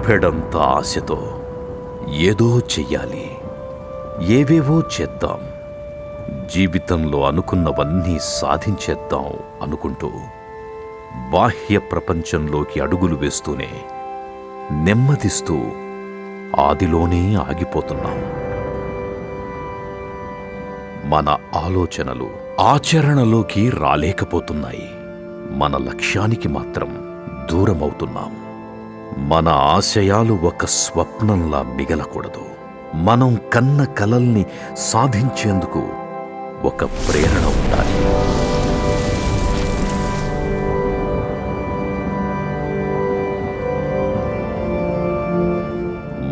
గుప్పెడంత ఆశతో ఏదో చెయ్యాలి, ఏవేవో చేద్దాం, జీవితంలో అనుకున్నవన్నీ సాధించేద్దాం అనుకుంటూ బాహ్య ప్రపంచంలోకి అడుగులు వేస్తూనే నెమ్మదిస్తూ ఆదిలోనే ఆగిపోతున్నాం. మన ఆలోచనలు ఆచరణలోకి రాలేకపోతున్నాయి. మన లక్ష్యానికి మాత్రం దూరమవుతున్నాం. మన ఆశయాలు ఒక స్వప్నంలా మిగలకూడదు. మనం కన్న కలల్ని సాధించేందుకు ఒక ప్రేరణ ఉండాలి.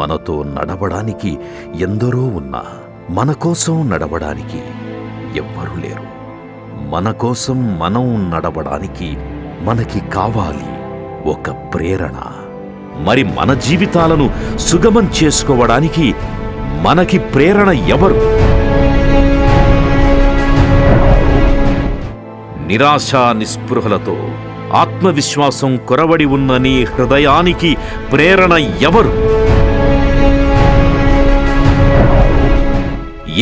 మనతో నడవడానికి ఎందరో ఉన్నా మన కోసం నడవడానికి ఎవ్వరూ లేరు. మన కోసం మనం నడవడానికి మనకి కావాలి ఒక ప్రేరణ. మరి మన జీవితాలను సుగమం చేసుకోవడానికి మనకి ప్రేరణ ఎవరు? నిరాశా నిస్పృహలతో ఆత్మవిశ్వాసం కొరవడి ఉన్న నీ హృదయానికి ప్రేరణ ఎవరు?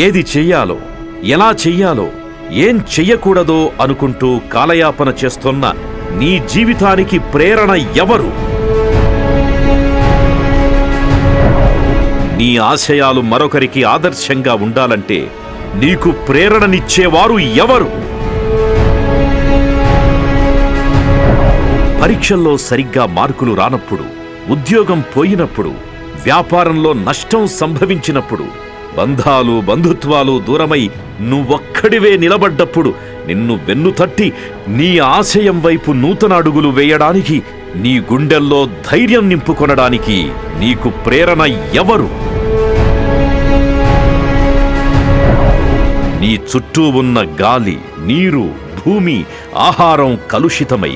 ఏది చెయ్యాలో, ఎలా చెయ్యాలో, ఏం చెయ్యకూడదో అనుకుంటూ కాలయాపన చేస్తున్న నీ జీవితానికి ప్రేరణ ఎవరు? నీ ఆశయాలు మరొకరికి ఆదర్శంగా ఉండాలంటే నీకు ప్రేరణనిచ్చేవారు ఎవరు? పరీక్షల్లో సరిగ్గా మార్కులు రానప్పుడు, ఉద్యోగం పోయినప్పుడు, వ్యాపారంలో నష్టం సంభవించినప్పుడు, బంధాలు బంధుత్వాలు దూరమై నువ్వొక్కడివే నిలబడ్డప్పుడు నిన్ను వెన్నుతట్టి నీ ఆశయం వైపు నూతన అడుగులు వేయడానికి, నీ గుండెల్లో ధైర్యం నింపుకొనడానికి నీకు ప్రేరణ ఎవరు? నీ చుట్టూ ఉన్న గాలి, నీరు, భూమి, ఆహారం కలుషితమై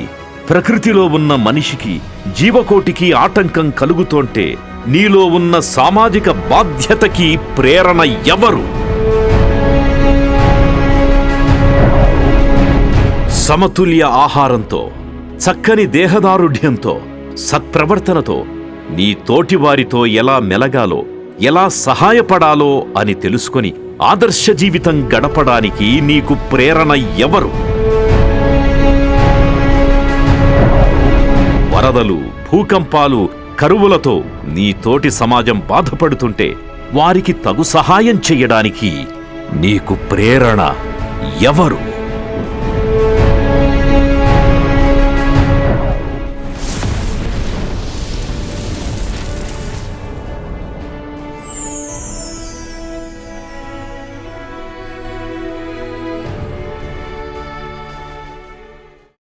ప్రకృతిలో ఉన్న మనిషికి, జీవకోటికి ఆటంకం కలుగుతోంటే నీలో ఉన్న సామాజిక బాధ్యతకి ప్రేరణ ఎవరు? సమతుల్య ఆహారంతో, చక్కని దేహదారుఢ్యంతో, సత్ప్రవర్తనతో నీ తోటివారితో ఎలా మెలగాలో, ఎలా సహాయపడాలో అని తెలుసుకొని ఆదర్శ జీవితం గడపడానికి నీకు ప్రేరణ ఎవరు? వరదలు, భూకంపాలు, కరువులతో నీ తోటి సమాజం బాధపడుతుంటే వారికి తగు సహాయం చెయ్యడానికి నీకు ప్రేరణ ఎవరు?